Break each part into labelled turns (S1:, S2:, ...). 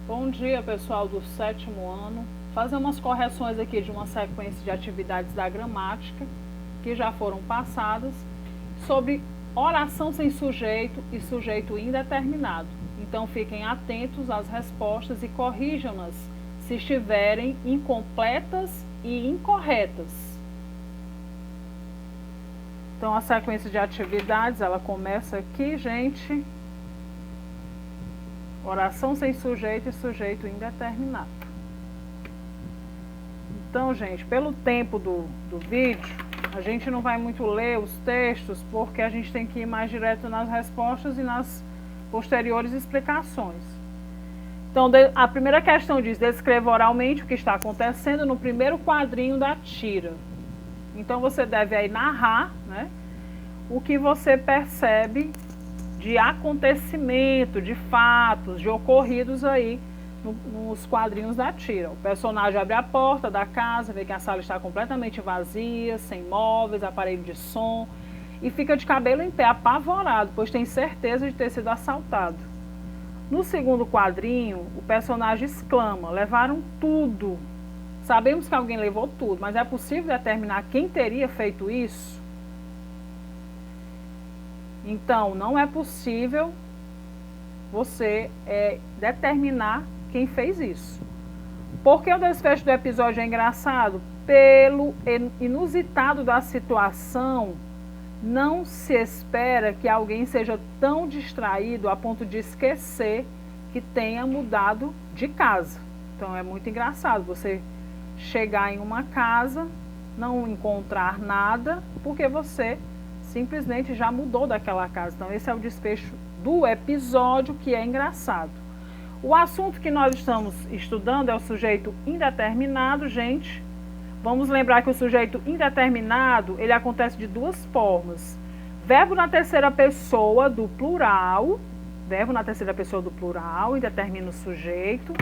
S1: Bom dia, pessoal do 7º ano. Fazer umas correções aqui de uma sequência de atividades da gramática que já foram passadas sobre oração sem sujeito e sujeito indeterminado. Então fiquem atentos às respostas e corrijam-nas se estiverem incompletas e incorretas. Então a sequência de atividades, ela começa aqui, gente. Oração sem sujeito e sujeito indeterminado. Então, gente, pelo tempo do vídeo, a gente não vai muito ler os textos, porque a gente tem que ir mais direto nas respostas e nas posteriores explicações. Então, a primeira questão diz: descreva oralmente o que está acontecendo no primeiro quadrinho da tira. Então, você deve aí narrar, né, o que você percebe de acontecimento, de fatos, de ocorridos aí nos quadrinhos da tira. O personagem abre a porta da casa, vê que a sala está completamente vazia, sem móveis, aparelho de som, e fica de cabelo em pé, apavorado, pois tem certeza de ter sido assaltado. No segundo quadrinho, o personagem exclama: levaram tudo. Sabemos que alguém levou tudo, mas é possível determinar quem teria feito isso? Então, não é possível você determinar quem fez isso. Por que o desfecho do episódio é engraçado? Pelo inusitado da situação, não se espera que alguém seja tão distraído a ponto de esquecer que tenha mudado de casa. Então, é muito engraçado você chegar em uma casa, não encontrar nada, porque você simplesmente já mudou daquela casa. Então, esse é o desfecho do episódio, que é engraçado. O assunto que nós estamos estudando é o sujeito indeterminado, gente. Vamos lembrar que o sujeito indeterminado, ele acontece de duas formas. Verbo na terceira pessoa do plural, indetermina o sujeito.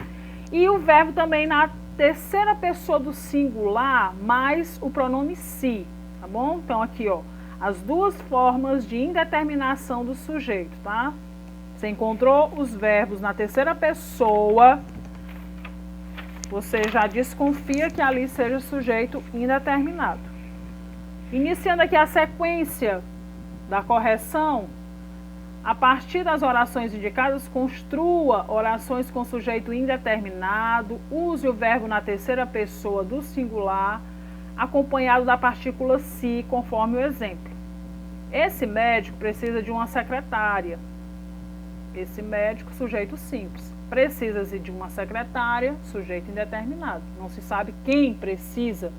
S1: E o verbo também na terceira pessoa do singular, mais o pronome si, tá bom? Então, aqui, ó, as duas formas de indeterminação do sujeito, tá? Você encontrou os verbos na terceira pessoa, você já desconfia que ali seja sujeito indeterminado. Iniciando aqui a sequência da correção, a partir das orações indicadas, construa orações com sujeito indeterminado, use o verbo na terceira pessoa do singular, acompanhado da partícula si, conforme o exemplo. Esse médico precisa de uma secretária. Esse médico, sujeito simples. Precisa-se de uma secretária, sujeito indeterminado. Não se sabe quem precisa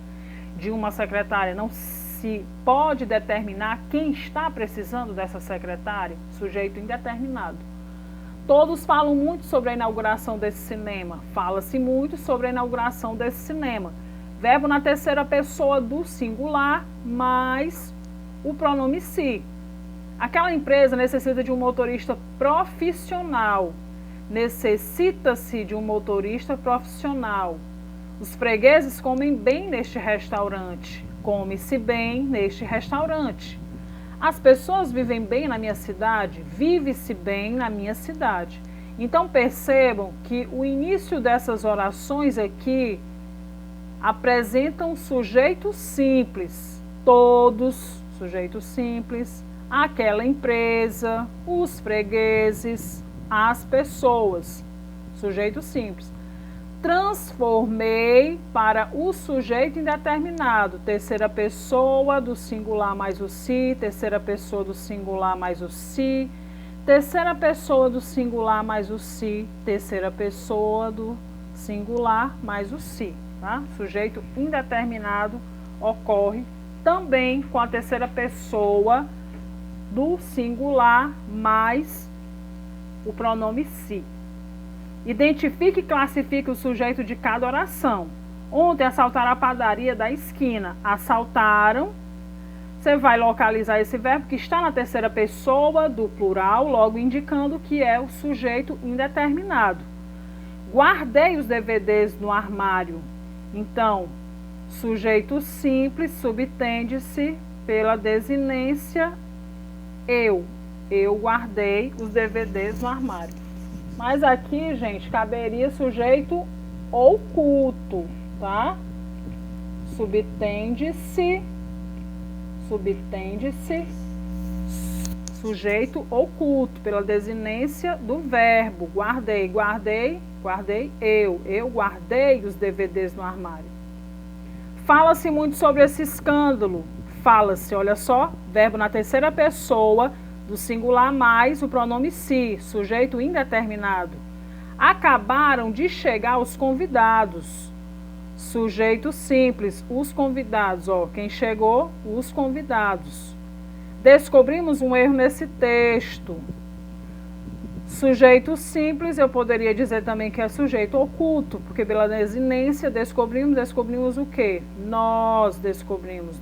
S1: de uma secretária. Não se pode determinar quem está precisando dessa secretária, sujeito indeterminado. Todos falam muito sobre a inauguração desse cinema. Fala-se muito sobre a inauguração desse cinema. Verbo na terceira pessoa do singular, mais o pronome si. Aquela empresa necessita de um motorista profissional. Necessita-se de um motorista profissional. Os fregueses comem bem neste restaurante. Come-se bem neste restaurante. As pessoas vivem bem na minha cidade. Vive-se bem na minha cidade. Então percebam que o início dessas orações aqui apresentam sujeito simples. Todos, sujeito simples, aquela empresa, os fregueses, as pessoas, sujeito simples. Transformei para o sujeito indeterminado, terceira pessoa do singular mais o si, terceira pessoa do singular mais o si, terceira pessoa do singular mais o si, terceira pessoa do singular mais o si, tá? Sujeito indeterminado ocorre também com a terceira pessoa do singular mais o pronome si. Identifique e classifique o sujeito de cada oração. Ontem assaltaram a padaria da esquina. Assaltaram. Você vai localizar esse verbo que está na terceira pessoa do plural, logo indicando que é o sujeito indeterminado. Guardei os DVDs no armário. Então, sujeito simples subtende-se pela desinência eu. Eu guardei os DVDs no armário. Mas aqui, gente, caberia sujeito oculto, tá? Subtende-se, sujeito oculto, pela desinência do verbo. Guardei eu guardei os DVDs no armário. Fala-se muito sobre esse escândalo. Fala-se, olha só, verbo na terceira pessoa, do singular mais o pronome se, sujeito indeterminado. Acabaram de chegar os convidados. Sujeito simples, os convidados. Ó, quem chegou? Os convidados. Descobrimos um erro nesse texto. Sujeito simples, eu poderia dizer também que é sujeito oculto, porque pela desinência descobrimos o quê? Nós descobrimos.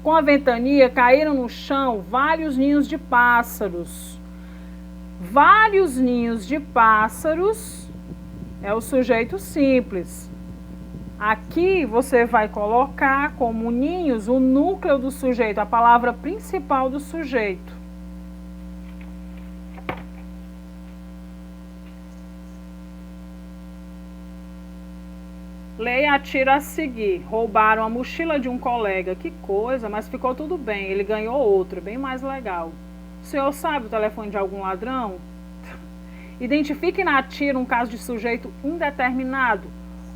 S1: Com a ventania caíram no chão vários ninhos de pássaros. Vários ninhos de pássaros é o sujeito simples. Aqui você vai colocar como ninhos o núcleo do sujeito, a palavra principal do sujeito. Leia a tira a seguir. Roubaram a mochila de um colega. Que coisa, mas ficou tudo bem. Ele ganhou outra, bem mais legal. O senhor sabe o telefone de algum ladrão? Identifique na tira um caso de sujeito indeterminado.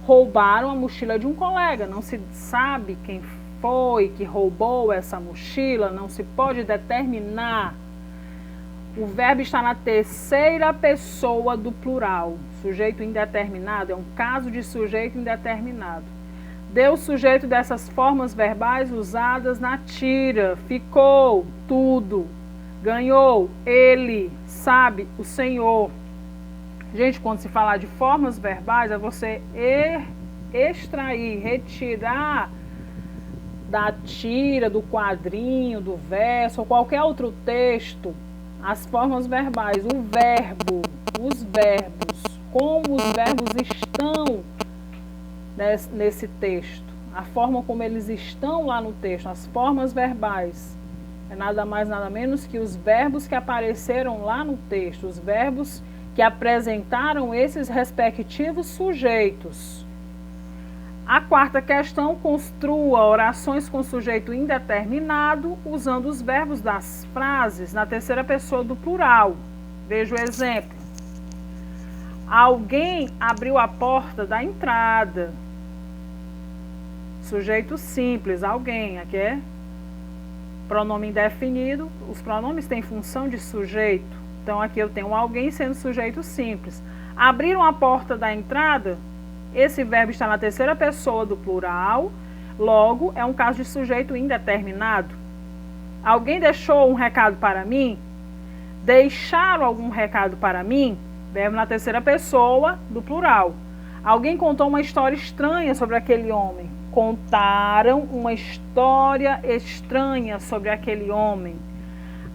S1: Roubaram a mochila de um colega. Não se sabe quem foi que roubou essa mochila. Não se pode determinar. O verbo está na terceira pessoa do plural. Sujeito indeterminado é um caso de sujeito indeterminado. Deu o sujeito dessas formas verbais usadas na tira. Ficou, tudo. Ganhou, ele. Sabe, o senhor. Gente, quando se falar de formas verbais, é você extrair, retirar da tira, do quadrinho, do verso ou qualquer outro texto as formas verbais, o verbo, os verbos, como os verbos estão nesse texto, a forma como eles estão lá no texto, as formas verbais. É nada mais, nada menos que os verbos que apareceram lá no texto, os verbos que apresentaram esses respectivos sujeitos. A quarta questão, construa orações com sujeito indeterminado usando os verbos das frases na terceira pessoa do plural. Veja o exemplo. Alguém abriu a porta da entrada. Sujeito simples, alguém. Aqui é pronome indefinido. Os pronomes têm função de sujeito. Então aqui eu tenho alguém sendo sujeito simples. Abriram a porta da entrada. Esse verbo está na terceira pessoa do plural, logo é um caso de sujeito indeterminado. Alguém deixou um recado para mim? Deixaram algum recado para mim? Verbo na terceira pessoa do plural. Alguém contou uma história estranha sobre aquele homem. Contaram uma história estranha sobre aquele homem.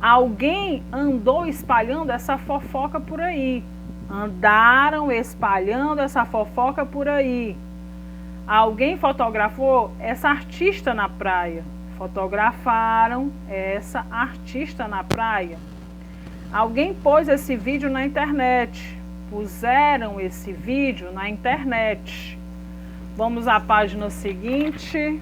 S1: Alguém andou espalhando essa fofoca por aí. Andaram espalhando essa fofoca por aí. Alguém fotografou essa artista na praia. Fotografaram essa artista na praia. Alguém pôs esse vídeo na internet. Puseram esse vídeo na internet. Vamos à página seguinte.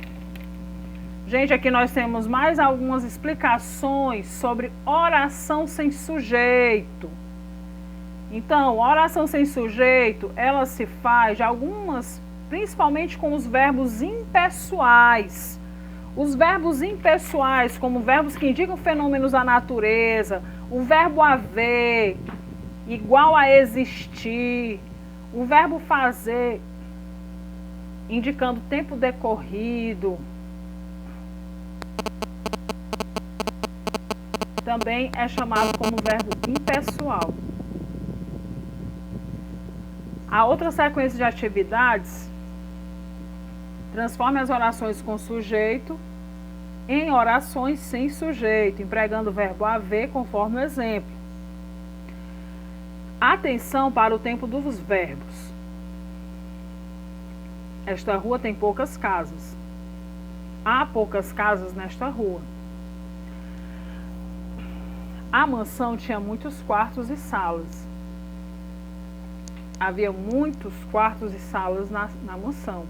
S1: Gente, aqui nós temos mais algumas explicações sobre oração sem sujeito. Então, oração sem sujeito, ela se faz de algumas, principalmente com os verbos impessoais. Os verbos impessoais, como verbos que indicam fenômenos da natureza, o verbo haver, igual a existir, o verbo fazer, indicando tempo decorrido, também é chamado como verbo impessoal. A outra sequência de atividades transforma as orações com sujeito em orações sem sujeito, empregando o verbo haver conforme o exemplo. Atenção para o tempo dos verbos. Esta rua tem poucas casas. Há poucas casas nesta rua. A mansão tinha muitos quartos e salas. Havia muitos quartos e salas na mansão.